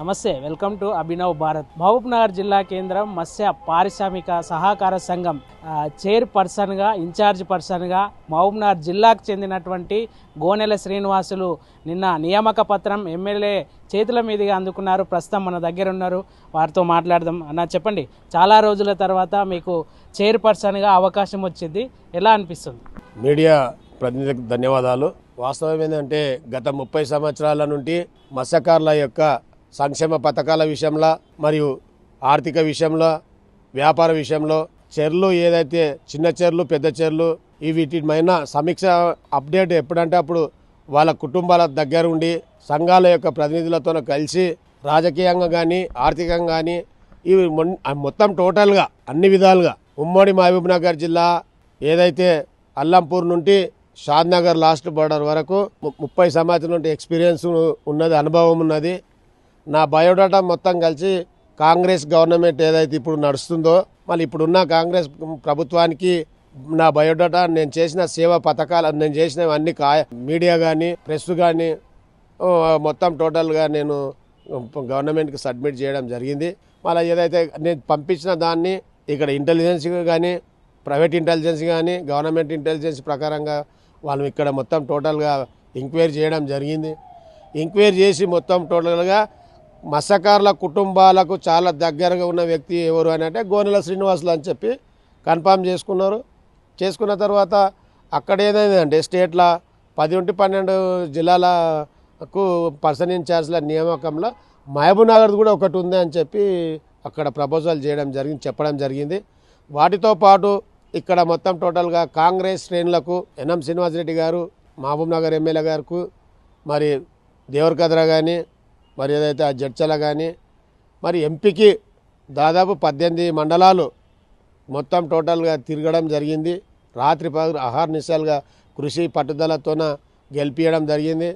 నమస్తే, welcome to Abhinav Bharat. Mahabubnagar జిల్లా కేంద్రం మత్స్య పారిశ్రామిక సహకార సంఘం చైర్పర్సన్గా, ఇన్ఛార్జ్ పర్సన్గా మహబూబ్నగర్ జిల్లాకు చెందినటువంటి గోనెల శ్రీనివాసులు నిన్న నియామక పత్రం ఎమ్మెల్యే చేతుల మీదుగా అందుకున్నారు. ప్రస్తుతం మన దగ్గర ఉన్నారు, వారితో మాట్లాడదాం. అన్న చెప్పండి, చాలా రోజుల తర్వాత మీకు చైర్పర్సన్గా అవకాశం వచ్చింది, ఎలా అనిపిస్తుంది? మీడియా ప్రతినిధులకు ధన్యవాదాలు. వాస్తవం ఏంటంటే గత 30 సంవత్సరాల నుండి మత్స్యకారుల యొక్క సంక్షేమ పథకాల విషయంలో మరియు ఆర్థిక విషయంలో, వ్యాపార విషయంలో, చెర్లు ఏదైతే చిన్న చెర్లు, పెద్ద చెర్లు వీటిపైన సమీక్ష అప్డేట్ ఎప్పుడంటే అప్పుడు వాళ్ళ కుటుంబాల దగ్గర ఉండి సంఘాల యొక్క ప్రతినిధులతో కలిసి రాజకీయంగా కానీ ఆర్థికంగా కానీ ఇవి మొత్తం టోటల్గా అన్ని విధాలుగా ఉమ్మడి మహబూబ్నగర్ జిల్లా ఏదైతే అల్లంపూర్ నుండి షాద్నగర్ లాస్ట్ బోర్డర్ వరకు 30 సంవత్సరాల నుండి ఎక్స్పీరియన్స్ ఉన్నది, అనుభవం ఉన్నది. నా బయోడాటా మొత్తం కలిసి కాంగ్రెస్ గవర్నమెంట్ ఏదైతే ఇప్పుడు నడుస్తుందో, మళ్ళీ ఇప్పుడున్న కాంగ్రెస్ ప్రభుత్వానికి నా బయోడాటా, నేను చేసిన సేవా పథకాలు, నేను చేసినవన్నీ మీడియా కానీ ప్రెస్ కానీ మొత్తం టోటల్గా నేను గవర్నమెంట్కి సబ్మిట్ చేయడం జరిగింది. మళ్ళీ ఏదైతే నేను పంపించిన దాన్ని ఇక్కడ ఇంటెలిజెన్స్ కానీ, ప్రైవేట్ ఇంటెలిజెన్స్ కానీ, గవర్నమెంట్ ఇంటెలిజెన్స్ ప్రకారంగా వాళ్ళు ఇక్కడ మొత్తం టోటల్గా ఎంక్వైరీ చేయడం జరిగింది. ఎంక్వైరీ చేసి మొత్తం టోటల్గా మత్స్యకారుల కుటుంబాలకు చాలా దగ్గరగా ఉన్న వ్యక్తి ఎవరు అని అంటే గోనెల శ్రీనివాసులు అని చెప్పి కన్ఫామ్ చేసుకున్నారు. చేసుకున్న తర్వాత అక్కడ ఏదైందంటే స్టేట్లో 10-12 జిల్లాలకు పర్సన్ ఇన్ఛార్జ్ల నియామకంలో మహబూబ్నగర్ కూడా ఒకటి ఉంది అని చెప్పి అక్కడ ప్రపోజల్ చేయడం జరిగింది, చెప్పడం జరిగింది. వాటితో పాటు ఇక్కడ మొత్తం టోటల్గా కాంగ్రెస్ శ్రేణులకు ఎన్ఎం శ్రీనివాసరెడ్డి గారు, మహబూబ్నగర్ ఎమ్మెల్యే గారికి, మరి దేవరకద్ర కానీ, మరి ఏదైతే ఆ జడ్చల కానీ, మరి ఎంపీకి దాదాపు 18 మండలాలు మొత్తం టోటల్గా తిరగడం జరిగింది. రాత్రి పగలు అహర్నిశలుగా కృషి పట్టుదలతోన గెలిపించడం జరిగింది.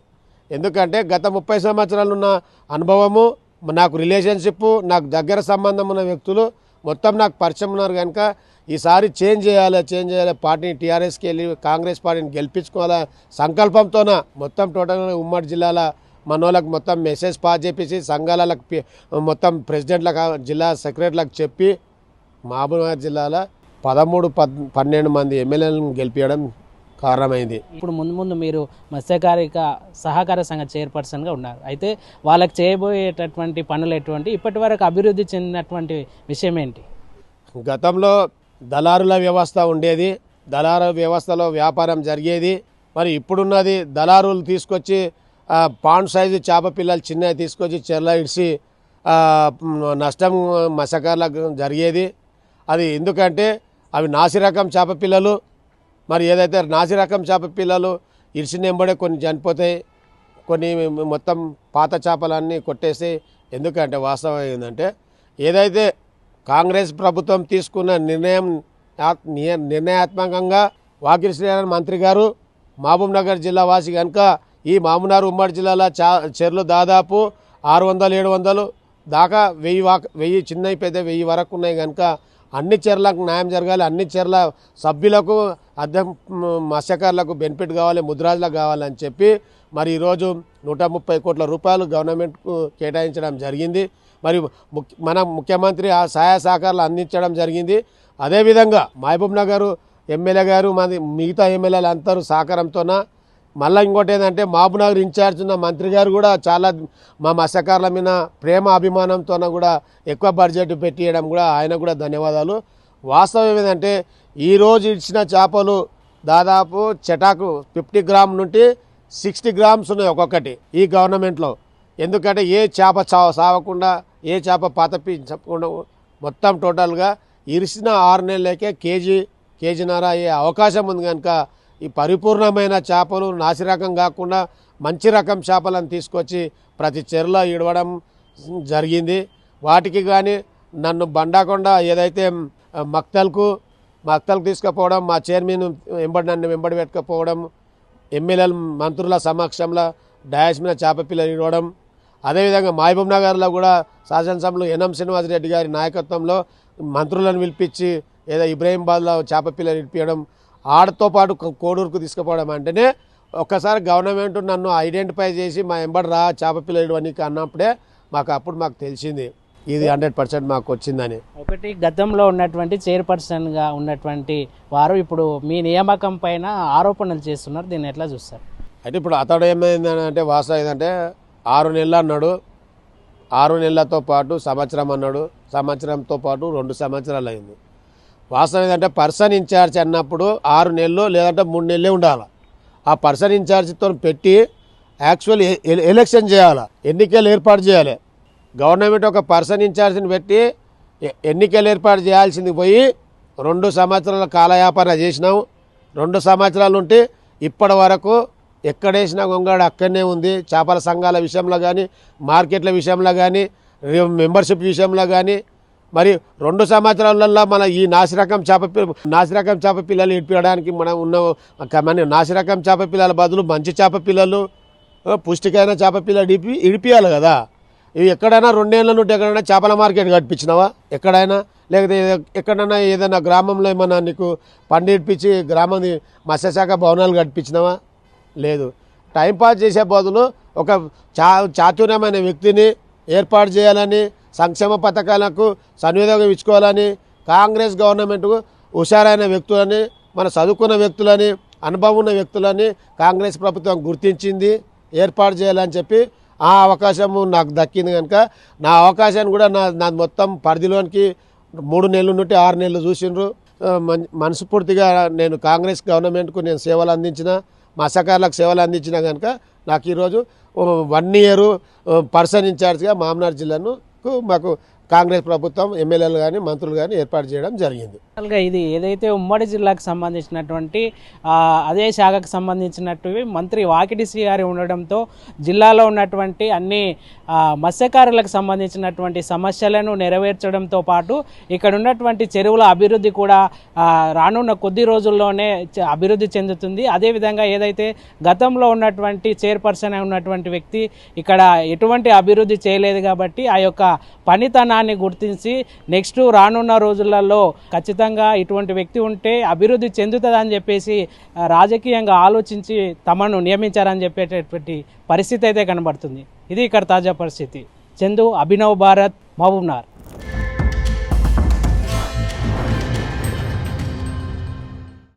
ఎందుకంటే గత 30 సంవత్సరాలు ఉన్న అనుభవము, నాకు రిలేషన్షిప్, నాకు దగ్గర సంబంధం ఉన్న వ్యక్తులు మొత్తం నాకు పరిచయం ఉన్నారు. కనుక ఈసారి చేంజ్ చేయాలి, పార్టీని టీఆర్ఎస్కి వెళ్ళి కాంగ్రెస్ పార్టీని గెలిపించుకోవాలా సంకల్పంతోన మొత్తం టోటల్గా ఉమ్మడి జిల్లాల మనోళ్ళకు మొత్తం మెసేజ్ పాస్ చేపించి సంఘాలకు మొత్తం ప్రెసిడెంట్లకు, జిల్లా సెక్రటరీలకు చెప్పి మహబూబ్నగర్ జిల్లాలో 13-12 మంది ఎమ్మెల్యేలను గెలిపించడం కారణమైంది. ఇప్పుడు ముందు మీరు మత్స్యకారిక సహకార సంఘ చైర్పర్సన్గా ఉన్నారు. అయితే వాళ్ళకి చేయబోయేటటువంటి పనులు ఎటువంటి, ఇప్పటి వరకు అభివృద్ధి చెందినటువంటి విషయం ఏంటి? గతంలో దళారుల వ్యవస్థ ఉండేది, దళారు వ్యవస్థలో వ్యాపారం జరిగేది. మరి ఇప్పుడున్నది దళారులు తీసుకొచ్చి పాండ్ సైజు చేప పిల్లలు చిన్నవి తీసుకొచ్చి చెర్ల ఇడిచి నష్టం మత్స్యకారులకు జరిగేది. అది ఎందుకంటే అవి నాసిరకం చేప పిల్లలు, మరి ఏదైతే నాసిరకం చేప పిల్లలు ఇడిచిన వెంబడే కొన్ని చనిపోతాయి, కొన్ని మొత్తం పాత చేపలన్నీ కొట్టేసి. ఎందుకంటే వాస్తవం ఏంటంటే ఏదైతే కాంగ్రెస్ ప్రభుత్వం తీసుకున్న నిర్ణయాత్మకంగా వాకిలి శ్రీనారాయణ మంత్రి గారు మహబూబ్నగర్ జిల్లా వాసి కనుక ఈ మహబూబ్నగర్ ఉమ్మడి జిల్లాలో చెర్లు దాదాపు 600-700 దాకా 1000 చిన్నవి పెద్ద 1000 వరకు ఉన్నాయి. కనుక అన్ని చెర్లకు న్యాయం జరగాలి, అన్ని చెర్ల సభ్యులకు మత్స్యకారులకు బెనిఫిట్ కావాలి, ముద్రాజులకు కావాలని చెప్పి మరి ఈరోజు 130 కోట్ల రూపాయలు గవర్నమెంట్కు కేటాయించడం జరిగింది. మరి మన ముఖ్యమంత్రి ఆ సహాయ సహకారాలు అందించడం జరిగింది. అదేవిధంగా మహబూబ్నగర్ ఎమ్మెల్యే గారు, మిగతా ఎమ్మెల్యేలు అందరూ సహకారంతోన, మళ్ళీ ఇంకోటి ఏంటంటే మహబూబ్నగర్ ఇన్ఛార్జ్ ఉన్న మంత్రి గారు కూడా చాలా మా మత్స్యకారుల మీద ప్రేమ అభిమానంతో కూడా ఎక్కువ బడ్జెట్ పెట్టియడం కూడా ఆయన కూడా ధన్యవాదాలు. వాస్తవం ఏంటంటే ఈరోజు ఇచ్చిన చేపలు దాదాపు చెటాకు 50 గ్రామ్ నుండి 60 గ్రామ్స్ ఉన్నాయి ఒక్కొక్కటి ఈ గవర్నమెంట్లో. ఎందుకంటే ఏ చేప సావకుండా, ఏ చేప పాతపించకుండా మొత్తం టోటల్గా ఇరిసిన 6 నెలలకే కేజీన్నర అయ్యే అవకాశం ఉంది. కనుక ఈ పరిపూర్ణమైన చేపలు నాసిరకం కాకుండా మంచి రకం చేపలను తీసుకొచ్చి ప్రతి చెరువులో ఇడవడం జరిగింది. వాటికి కానీ నన్ను బండాకొండ ఏదైతే మక్తల్కు తీసుకుపోవడం, మా చైర్మన్ నన్ను వెంబడి పెట్టుకుపోవడం, ఎమ్మెల్యేల మంత్రుల సమక్షంలో డయాస్ మీద చేప పిల్లలు ఇవ్వడం. అదేవిధంగా మహబూబ్నగర్లో కూడా శాసనసభలో ఎన్ఎం శ్రీనివాసరెడ్డి గారి నాయకత్వంలో మంత్రులను పిలిపించి ఏదో ఇబ్రాహీంబాద్లో చేప పిల్లలు ఇప్పించడం, ఆడతో పాటు కోడూరుకు తీసుకుపోవడం. అంటేనే ఒక్కసారి గవర్నమెంట్ నన్ను ఐడెంటిఫై చేసి మా ఎంబడి రా చేప పిల్లలు అని అన్నప్పుడే మాకు తెలిసింది ఇది 100% మాకు వచ్చిందని. ఒకటి గతంలో ఉన్నటువంటి చైర్పర్సన్గా ఉన్నటువంటి వారు ఇప్పుడు మీ నియామకం పైన ఆరోపణలు చేస్తున్నారు, దీన్ని ఎట్లా చూస్తారు? అయితే ఇప్పుడు అతడు ఏమైందంటే వాస్తవం ఏంటంటే 6 నెలలు అన్నాడు, 6 నెలలతో పాటు సంవత్సరం అన్నాడు, సంవత్సరంతో పాటు 2 సంవత్సరాలు అయింది. వాస్తవం ఏంటంటే పర్సన్ ఇన్ఛార్జ్ అన్నప్పుడు 6 నెలలు లేదంటే 3 నెలలే ఉండాలి. ఆ పర్సన్ ఇన్ఛార్జ్తో పెట్టి యాక్చువల్ ఎలక్షన్ చేయాలి, ఎన్నికలు ఏర్పాటు చేయాలి. గవర్నమెంట్ ఒక పర్సన్ ఇన్ఛార్జ్ని పెట్టి ఎన్నికలు ఏర్పాటు చేయాల్సింది పోయి 2 సంవత్సరాల కాలయాపన చేసినాం. 2 సంవత్సరాలు ఉంటే ఇప్పటి వరకు ఎక్కడేసినా గొంగాడు అక్కడనే ఉంది. చేపల సంఘాల విషయంలో కానీ, మార్కెట్ల విషయంలో కానీ, మెంబర్షిప్ విషయంలో కానీ. మరి 2 సంవత్సరాలలో మన ఈ నాసిరకం చేప పిల్లలు ఇడిపించడానికి మనం ఉన్న నాసిరకం చేప పిల్లల బదులు మంచి చేప పిల్లలు, పుష్టికైన చేప పిల్లలు ఇడిపియాలి కదా. ఇవి ఎక్కడైనా 2 ఏళ్ళ నుండి ఎక్కడైనా చేపల మార్కెట్ కట్టించినావా? ఎక్కడైనా లేకపోతే ఎక్కడైనా ఏదైనా గ్రామంలో ఏమన్నా నీకు పండి ఇడిపించి గ్రామం మత్స్యశాఖ భవనాలు కట్టించినావా? లేదు. టైంపాస్ చేసే బదులు ఒక చాతుర్యమైన వ్యక్తిని ఏర్పాటు చేయాలని, సంక్షేమ పథకాలకు సన్వినియోగం ఇచ్చుకోవాలని, కాంగ్రెస్ గవర్నమెంట్కు హుషారైన వ్యక్తులని, మన చదువుకున్న వ్యక్తులని, అనుభవం ఉన్న వ్యక్తులని కాంగ్రెస్ ప్రభుత్వం గుర్తించింది, ఏర్పాటు చేయాలని చెప్పి ఆ అవకాశము నాకు దక్కింది. కనుక నా అవకాశాన్ని కూడా నా మొత్తం పరిధిలోనికి 3 నెలల నుండి 6 నెలలు చూసిండ్రు. మనస్ఫూర్తిగా నేను కాంగ్రెస్ గవర్నమెంట్కు నేను సేవలు అందించిన, మత్స్యకారులకు సేవలు అందించిన కనుక నాకు ఈరోజు 1 ఇయర్ పర్సన్ ఇన్ఛార్జ్గా మామనార్ జిల్లాను మాకు కాంగ్రెస్ ప్రభుత్వం ఎమ్మెల్యేలు కానీ మంత్రులు కానీ ఏర్పాటు చేయడం జరిగింది. ఇది ఏదైతే ఉమ్మడి జిల్లాకు సంబంధించినటువంటి అదే శాఖకు సంబంధించినట్టు మంత్రి వాకిటి శ్రీ గారి ఉండడంతో జిల్లాలో ఉన్నటువంటి అన్ని మత్స్యకారులకు సంబంధించినటువంటి సమస్యలను నెరవేర్చడంతో పాటు ఇక్కడ ఉన్నటువంటి చెరువుల అభివృద్ధి కూడా రానున్న కొద్ది రోజుల్లోనే అభివృద్ధి చెందుతుంది. అదేవిధంగా ఏదైతే గతంలో ఉన్నటువంటి చైర్పర్సన్ ఉన్నటువంటి వ్యక్తి ఇక్కడ ఎటువంటి అభివృద్ధి చేయలేదు కాబట్టి ఆ యొక్క పనితనాన్ని గుర్తించి నెక్స్ట్ రానున్న రోజులలో ఖచ్చితంగా ఇటువంటి వ్యక్తి ఉంటే అభివృద్ధి చెందుతుందని చెప్పేసి రాజకీయంగా ఆలోచించి తమను నియమించారని చెప్పేటటువంటి పరిస్థితి అయితే కనబడుతుంది. ఇది ఇక్కడ తాజా పరిస్థితి. చందు, అభినవ్ భారత్, మహబూబ్నగర్.